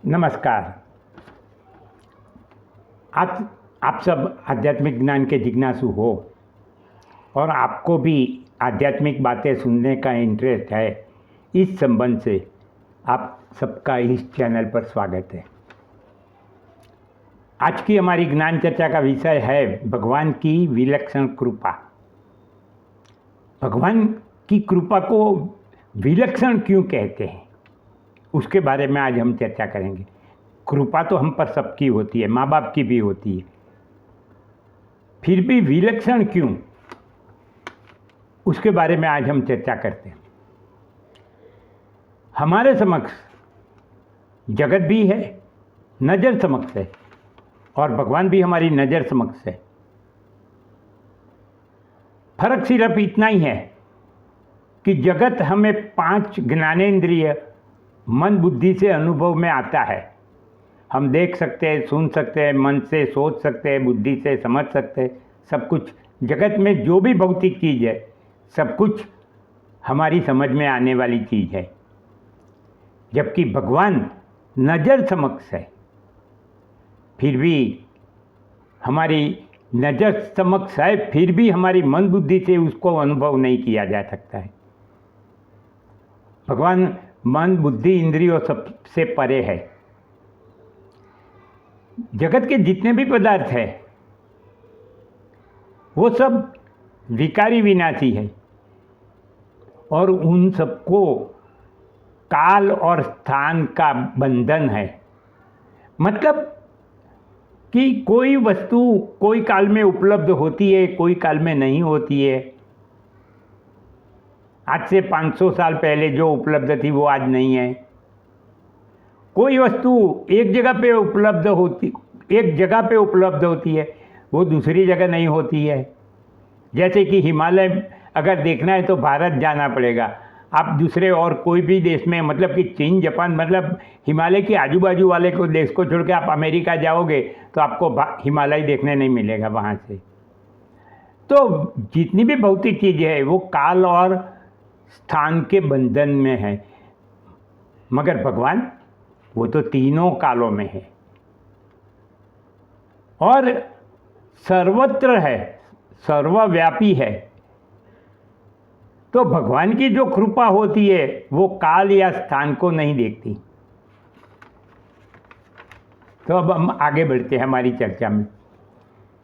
नमस्कार। आज आप सब आध्यात्मिक ज्ञान के जिज्ञासु हो और आपको भी आध्यात्मिक बातें सुनने का इंटरेस्ट है। इस संबंध से आप सबका इस चैनल पर स्वागत है। आज की हमारी ज्ञान चर्चा का विषय है भगवान की विलक्षण कृपा। भगवान की कृपा को विलक्षण क्यों कहते हैं, उसके बारे में आज हम चर्चा करेंगे। कृपा तो हम पर सबकी होती है, माँ बाप की भी होती है, फिर भी विलक्षण क्यों, उसके बारे में आज हम चर्चा करते हैं। हमारे समक्ष जगत भी है, नज़र समक्ष है, और भगवान भी हमारी नज़र समक्ष है। फर्क सिर्फ इतना ही है कि जगत हमें 5 ज्ञानेंद्रिय मन बुद्धि से अनुभव में आता है। हम देख सकते हैं, सुन सकते हैं, मन से सोच सकते हैं, बुद्धि से समझ सकते हैं। सब कुछ जगत में जो भी भौतिक चीज़ है, सब कुछ हमारी समझ में आने वाली चीज़ है। जबकि भगवान नज़र समक्ष है, फिर भी हमारी नज़र समक्ष है, फिर भी हमारी मन बुद्धि से उसको अनुभव नहीं किया जा सकता है। भगवान मन बुद्धि इंद्रियों सबसे परे है। जगत के जितने भी पदार्थ हैं वो सब विकारी विनाशी है, और उन सबको काल और स्थान का बंधन है। मतलब कि कोई वस्तु कोई काल में उपलब्ध होती है, कोई काल में नहीं होती है। आज से 500 साल पहले जो उपलब्ध थी वो आज नहीं है। कोई वस्तु एक जगह पे उपलब्ध होती है, वो दूसरी जगह नहीं होती है। जैसे कि हिमालय अगर देखना है तो भारत जाना पड़ेगा। आप दूसरे और कोई भी देश में, मतलब कि चीन, जापान, मतलब हिमालय के आजू बाजू वाले को देश को छोड़ के आप अमेरिका जाओगे तो आपको हिमालय देखने नहीं मिलेगा वहाँ से। तो जितनी भी भौतिक चीज़ें हैं वो काल और स्थान के बंधन में है, मगर भगवान वो तो तीनों कालों में है और सर्वत्र है, सर्वव्यापी है। तो भगवान की जो कृपा होती है वो काल या स्थान को नहीं देखती। तो अब हम आगे बढ़ते हैं हमारी चर्चा में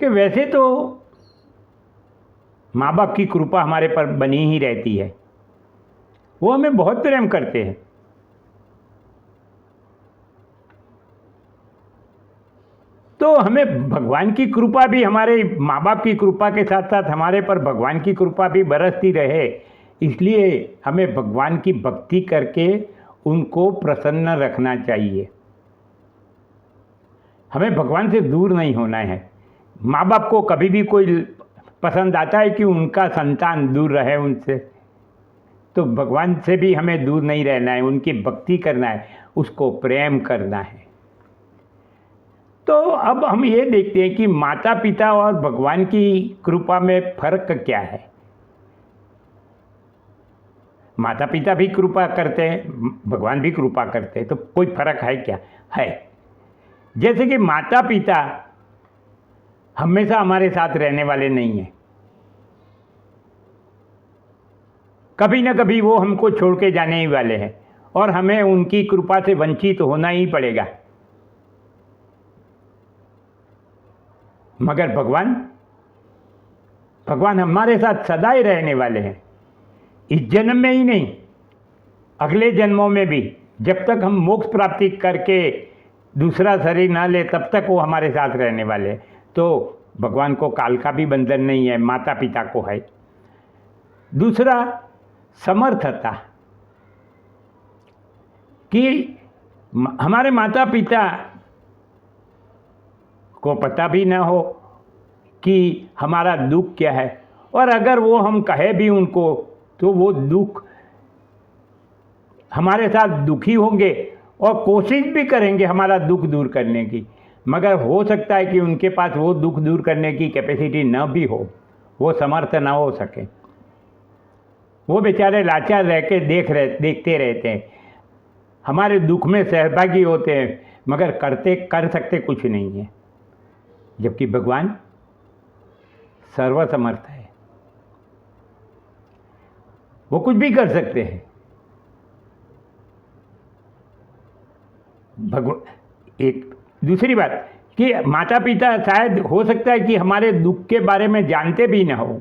कि वैसे तो माँ बाप की कृपा हमारे पर बनी ही रहती है, वो हमें बहुत प्रेम करते हैं। तो हमें भगवान की कृपा भी, हमारे माँ बाप की कृपा के साथ साथ हमारे पर भगवान की कृपा भी बरसती रहे, इसलिए हमें भगवान की भक्ति करके उनको प्रसन्न रखना चाहिए। हमें भगवान से दूर नहीं होना है। माँ बाप को कभी भी कोई पसंद आता है कि उनका संतान दूर रहे उनसे, तो भगवान से भी हमें दूर नहीं रहना है, उनकी भक्ति करना है, उसको प्रेम करना है। तो अब हम ये देखते हैं कि माता पिता और भगवान की कृपा में फर्क क्या है। माता पिता भी कृपा करते हैं, भगवान भी कृपा करते हैं, तो कोई फर्क है क्या? है। जैसे कि माता पिता हमेशा हमारे साथ रहने वाले नहीं हैं, कभी ना कभी वो हमको छोड़ के जाने ही वाले हैं और हमें उनकी कृपा से वंचित होना ही पड़ेगा। मगर भगवान हमारे साथ सदा ही रहने वाले हैं। इस जन्म में ही नहीं, अगले जन्मों में भी, जब तक हम मोक्ष प्राप्ति करके दूसरा शरीर ना ले तब तक वो हमारे साथ रहने वाले हैं। तो भगवान को काल का भी बंधन नहीं है, माता पिता को है। दूसरा, समर्थता, कि हमारे माता पिता को पता भी ना हो कि हमारा दुख क्या है, और अगर वो हम कहे भी उनको तो वो दुख हमारे साथ दुखी होंगे और कोशिश भी करेंगे हमारा दुख दूर करने की, मगर हो सकता है कि उनके पास वो दुख दूर करने की कैपेसिटी न भी हो, वो समर्थ ना हो सके। वो बेचारे लाचार रह के देखते रहते हैं, हमारे दुख में सहभागी होते हैं, मगर कर सकते कुछ नहीं है, जबकि भगवान सर्वसमर्थ है, वो कुछ भी कर सकते हैं। एक दूसरी बात कि माता पिता शायद हो सकता है कि हमारे दुख के बारे में जानते भी ना हो,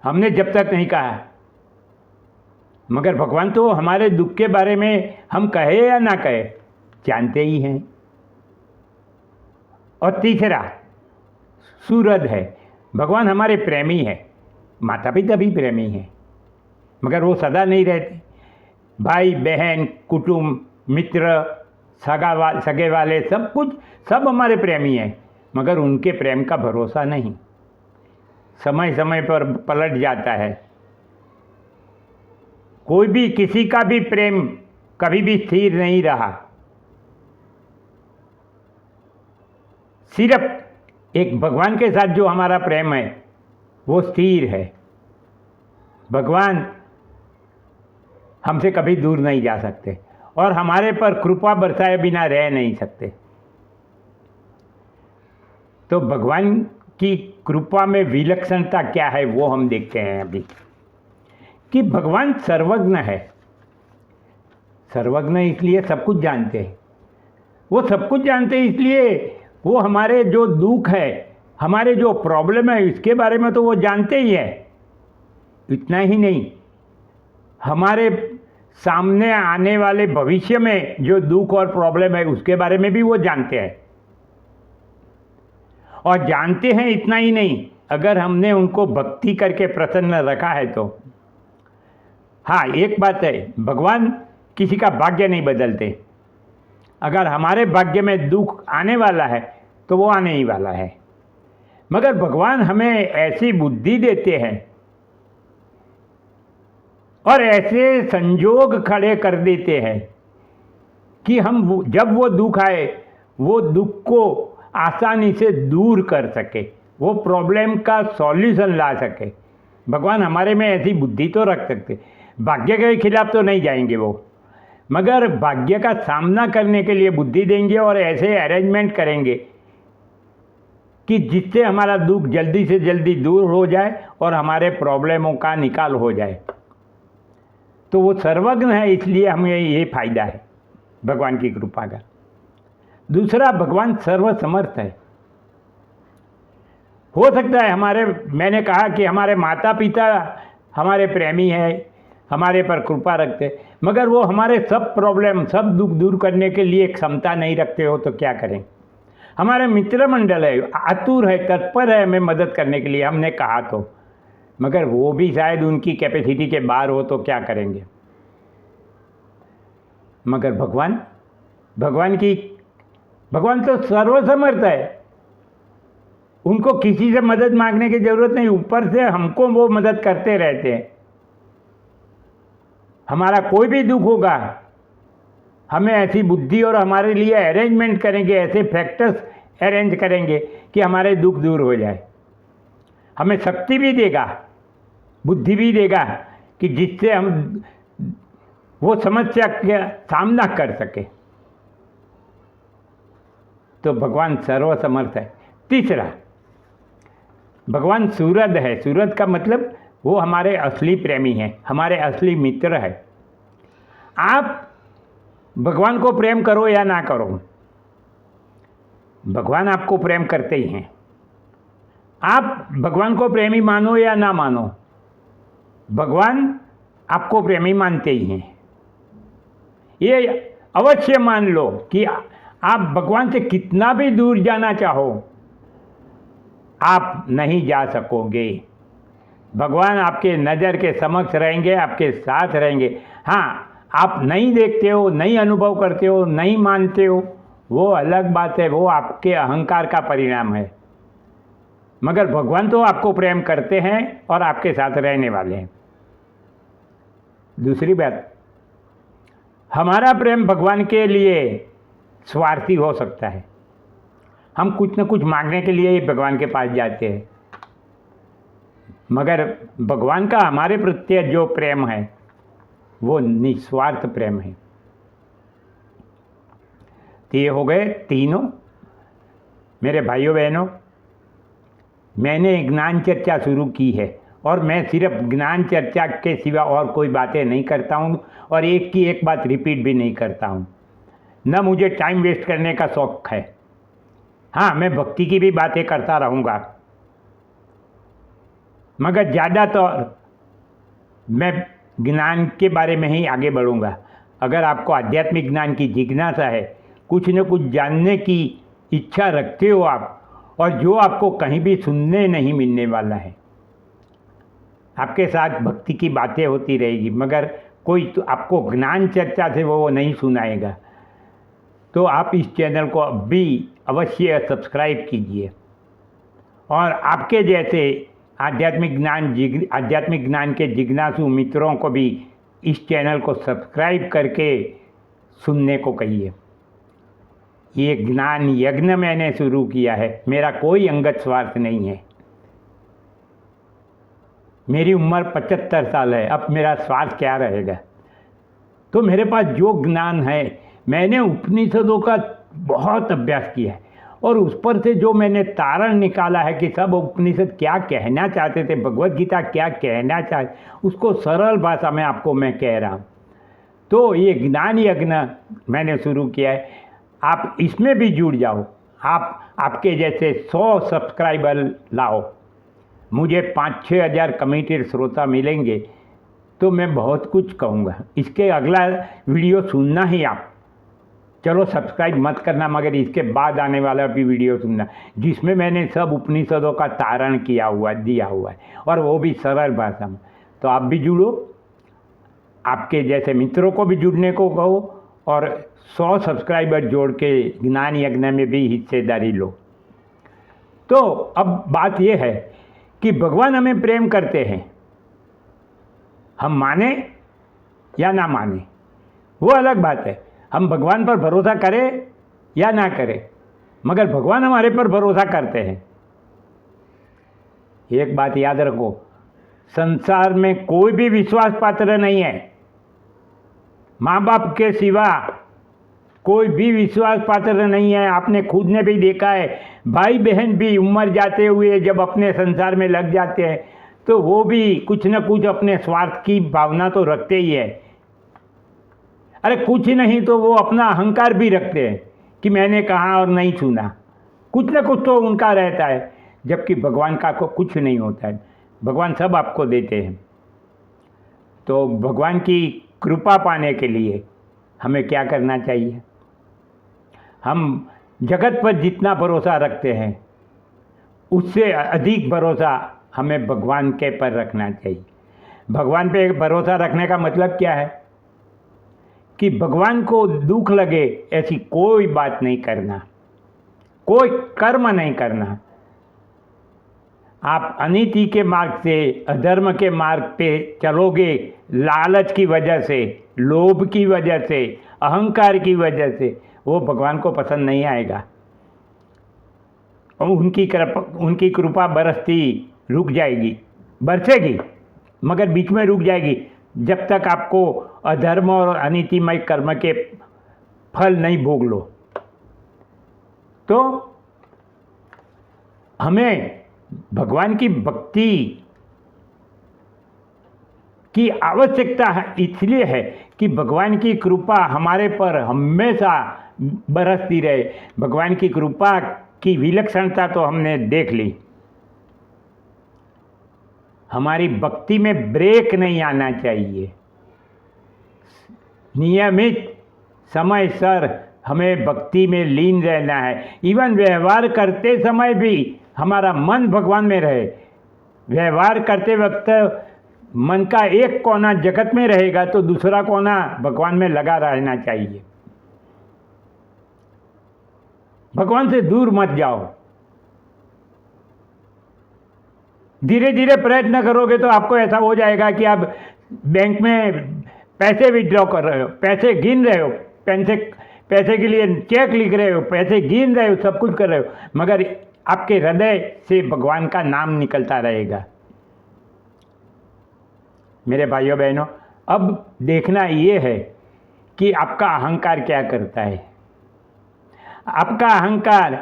हमने जब तक नहीं कहा, मगर भगवान तो हमारे दुख के बारे में हम कहे या ना कहे जानते ही हैं। और तीसरा सूरज है, भगवान हमारे प्रेमी है, माता पिता भी प्रेमी हैं, मगर वो सदा नहीं रहते। भाई बहन कुटुंब मित्र सगे वाले सब हमारे प्रेमी हैं, मगर उनके प्रेम का भरोसा नहीं, समय समय पर पलट जाता है। कोई भी किसी का भी प्रेम कभी भी स्थिर नहीं रहा, सिर्फ एक भगवान के साथ जो हमारा प्रेम है वो स्थिर है। भगवान हमसे कभी दूर नहीं जा सकते और हमारे पर कृपा बरसाए बिना रह नहीं सकते। तो भगवान की कृपा में विलक्षणता क्या है वो हम देखते हैं अभी, कि भगवान सर्वज्ञ है। सर्वज्ञ इसलिए सब कुछ जानते हैं, वो सब कुछ जानते हैं इसलिए वो हमारे जो दुख है, हमारे जो प्रॉब्लम है, इसके बारे में तो वो जानते ही है। इतना ही नहीं, हमारे सामने आने वाले भविष्य में जो दुख और प्रॉब्लम है उसके बारे में भी वो जानते हैं। और जानते हैं इतना ही नहीं, अगर हमने उनको भक्ति करके प्रसन्न रखा है तो। हाँ, एक बात है, भगवान किसी का भाग्य नहीं बदलते। अगर हमारे भाग्य में दुख आने वाला है तो वो आने ही वाला है, मगर भगवान हमें ऐसी बुद्धि देते हैं और ऐसे संजोग खड़े कर देते हैं कि हम जब वो दुख आए वो दुख को आसानी से दूर कर सके, वो प्रॉब्लम का सॉल्यूशन ला सके। भगवान हमारे में ऐसी बुद्धि तो रख सकते, भाग्य के खिलाफ तो नहीं जाएंगे वो, मगर भाग्य का सामना करने के लिए बुद्धि देंगे और ऐसे अरेंजमेंट करेंगे कि जिससे हमारा दुख जल्दी से जल्दी दूर हो जाए और हमारे प्रॉब्लमों का निकाल हो जाए। तो वो सर्वज्ञ है, इसलिए हमें ये फायदा है भगवान की कृपा का। दूसरा, भगवान सर्वसमर्थ है। हो सकता है मैंने कहा कि हमारे माता पिता हमारे प्रेमी है, हमारे पर कृपा रखते, मगर वो हमारे सब प्रॉब्लम सब दुख दूर करने के लिए क्षमता नहीं रखते हो तो क्या करें। हमारे मित्र मंडल है, आतुर है, तत्पर है हमें मदद करने के लिए, हमने कहा तो, मगर वो भी शायद उनकी कैपेसिटी के बाहर हो तो क्या करेंगे। मगर भगवान तो सर्वसमर्थ है, उनको किसी से मदद मांगने की जरूरत नहीं, ऊपर से हमको वो मदद करते रहते हैं। हमारा कोई भी दुख होगा, हमें ऐसी बुद्धि और हमारे लिए अरेंजमेंट करेंगे, ऐसे फैक्टर्स अरेंज करेंगे कि हमारे दुख दूर हो जाए। हमें शक्ति भी देगा, बुद्धि भी देगा कि जिससे हम वो समस्या का सामना कर सके। तो भगवान सर्वसमर्थ है। तीसरा, भगवान सूरज है। सूरज का मतलब वो हमारे असली प्रेमी हैं, हमारे असली मित्र है। आप भगवान को प्रेम करो या ना करो, भगवान आपको प्रेम करते ही हैं। आप भगवान को प्रेमी मानो या ना मानो, भगवान आपको प्रेमी मानते ही हैं। ये अवश्य मान लो कि आप भगवान से कितना भी दूर जाना चाहो, आप नहीं जा सकोगे। भगवान आपके नज़र के समक्ष रहेंगे, आपके साथ रहेंगे। हाँ, आप नहीं देखते हो, नहीं अनुभव करते हो, नहीं मानते हो, वो अलग बात है, वो आपके अहंकार का परिणाम है। मगर भगवान तो आपको प्रेम करते हैं और आपके साथ रहने वाले हैं। दूसरी बात, हमारा प्रेम भगवान के लिए स्वार्थी हो सकता है। हम कुछ न कुछ मांगने के लिए ही भगवान के पास जाते हैं, मगर भगवान का हमारे प्रति जो प्रेम है वो निस्वार्थ प्रेम है। तो ये हो गए तीनों। मेरे भाइयों बहनों, मैंने ज्ञान चर्चा शुरू की है और मैं सिर्फ ज्ञान चर्चा के सिवा और कोई बातें नहीं करता हूँ और एक की एक बात रिपीट भी नहीं करता हूँ। न मुझे टाइम वेस्ट करने का शौक है। हाँ, मैं भक्ति की भी बातें करता रहूँगा, मगर ज़्यादातर मैं ज्ञान के बारे में ही आगे बढ़ूँगा। अगर आपको आध्यात्मिक ज्ञान की जिज्ञासा है, कुछ न कुछ जानने की इच्छा रखते हो आप, और जो आपको कहीं भी सुनने नहीं मिलने वाला है, आपके साथ भक्ति की बातें होती रहेगी मगर कोई तो आपको ज्ञान चर्चा से वो नहीं सुनाएगा, तो आप इस चैनल को अब भी अवश्य सब्सक्राइब कीजिए और आपके जैसे आध्यात्मिक ज्ञान के जिज्ञासु मित्रों को भी इस चैनल को सब्सक्राइब करके सुनने को कहिए। ये ज्ञान यज्ञ मैंने शुरू किया है, मेरा कोई अंगत स्वार्थ नहीं है। मेरी उम्र 75 साल है, अब मेरा स्वार्थ क्या रहेगा। तो मेरे पास जो ज्ञान है, मैंने उपनिषदों का बहुत अभ्यास किया है और उस पर से जो मैंने तारण निकाला है कि सब उपनिषद क्या कहना चाहते थे, भगवत गीता क्या कहना चाहते, उसको सरल भाषा में आपको मैं कह रहा हूँ। तो ये ज्ञान यज्ञ मैंने शुरू किया है, आप इसमें भी जुड़ जाओ। आपके जैसे 100 सब्सक्राइबर लाओ, मुझे 5-6 हज़ार कमिटेड श्रोता मिलेंगे तो मैं बहुत कुछ कहूँगा। इसके अगला वीडियो सुनना ही आप, चलो सब्सक्राइब मत करना, मगर इसके बाद आने वाला भी वीडियो सुनना, जिसमें मैंने सब उपनिषदों का तारण दिया हुआ है और वो भी सरल भाषा में। तो आप भी जुड़ो, आपके जैसे मित्रों को भी जुड़ने को कहो और 100 सब्सक्राइबर जोड़ के ज्ञान यज्ञ में भी हिस्सेदारी लो। तो अब बात यह है कि भगवान हमें प्रेम करते हैं, हम माने या ना माने वो अलग बात है। हम भगवान पर भरोसा करें या ना करें, मगर भगवान हमारे पर भरोसा करते हैं। एक बात याद रखो, संसार में कोई भी विश्वास पात्र नहीं है। माँ बाप के सिवा कोई भी विश्वास पात्र नहीं है। आपने खुद ने भी देखा है, भाई बहन भी उम्र जाते हुए जब अपने संसार में लग जाते हैं तो वो भी कुछ न कुछ अपने स्वार्थ की भावना तो रखते ही है। अरे कुछ नहीं तो वो अपना अहंकार भी रखते हैं कि मैंने कहा और नहीं सुना, कुछ न कुछ तो उनका रहता है। जबकि भगवान का को कुछ नहीं होता है, भगवान सब आपको देते हैं। तो भगवान की कृपा पाने के लिए हमें क्या करना चाहिए? हम जगत पर जितना भरोसा रखते हैं उससे अधिक भरोसा हमें भगवान के पर रखना चाहिए। भगवान पे भरोसा रखने का मतलब क्या है कि भगवान को दुख लगे ऐसी कोई बात नहीं करना, कोई कर्म नहीं करना। आप अनीति के मार्ग से, अधर्म के मार्ग पे चलोगे, लालच की वजह से, लोभ की वजह से, अहंकार की वजह से, वो भगवान को पसंद नहीं आएगा। और उनकी कृपा बरसती रुक जाएगी, बरसेगी मगर बीच में रुक जाएगी, जब तक आपको अधर्म और अनीतिमय कर्म के फल नहीं भोग लो। तो हमें भगवान की भक्ति की आवश्यकता इसलिए है कि भगवान की कृपा हमारे पर हमेशा बरसती रहे। भगवान की कृपा की विलक्षणता तो हमने देख ली। हमारी भक्ति में ब्रेक नहीं आना चाहिए। नियमित समय सर हमें भक्ति में लीन रहना है। इवन व्यवहार करते समय भी हमारा मन भगवान में रहे। व्यवहार करते वक्त मन का एक कोना जगत में रहेगा तो दूसरा कोना भगवान में लगा रहना चाहिए। भगवान से दूर मत जाओ। धीरे धीरे प्रयत्न करोगे तो आपको ऐसा हो जाएगा कि आप बैंक में पैसे विड्रॉ कर रहे हो, पैसे गिन रहे हो, पैसे के लिए चेक लिख रहे हो, पैसे गिन रहे हो, सब कुछ कर रहे हो, मगर आपके हृदय से भगवान का नाम निकलता रहेगा। मेरे भाइयों बहनों, अब देखना ये है कि आपका अहंकार क्या करता है। आपका अहंकार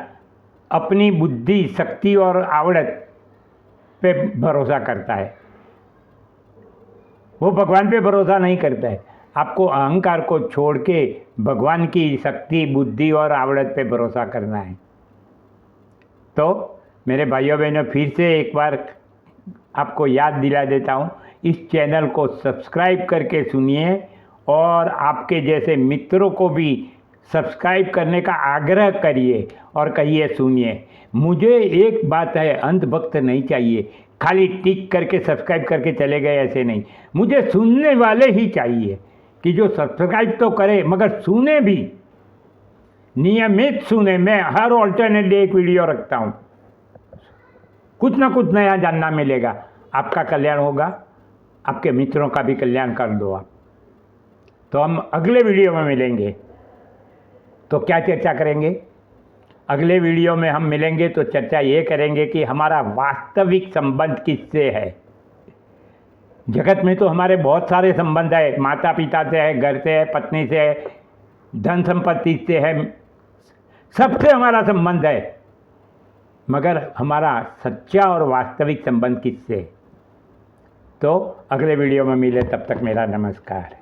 अपनी बुद्धि, शक्ति और आवड़त पे भरोसा करता है, वो भगवान पे भरोसा नहीं करता है। आपको अहंकार को छोड़ के भगवान की शक्ति, बुद्धि और आवड़त पे भरोसा करना है। तो मेरे भाइयों बहनों, फिर से एक बार आपको याद दिला देता हूँ, इस चैनल को सब्सक्राइब करके सुनिए और आपके जैसे मित्रों को भी सब्सक्राइब करने का आग्रह करिए और कहिए सुनिए। मुझे एक बात है, अंधभक्त नहीं चाहिए, खाली टिक करके सब्सक्राइब करके चले गए ऐसे नहीं। मुझे सुनने वाले ही चाहिए कि जो सब्सक्राइब तो करे मगर सुने भी, नियमित सुने। मैं हर ऑल्टरनेट डे एक वीडियो रखता हूँ, कुछ ना कुछ नया जानना मिलेगा। आपका कल्याण होगा, आपके मित्रों का भी कल्याण कर दो आप। तो हम अगले वीडियो में मिलेंगे। तो क्या चर्चा करेंगे? अगले वीडियो में हम मिलेंगे तो चर्चा ये करेंगे कि हमारा वास्तविक संबंध किससे है। जगत में तो हमारे बहुत सारे संबंध है, माता पिता से है, घर से है, पत्नी से है, धन संपत्ति से है, सबसे हमारा संबंध है, मगर हमारा सच्चा और वास्तविक संबंध किससे? तो अगले वीडियो में मिले, तब तक मेरा नमस्कार।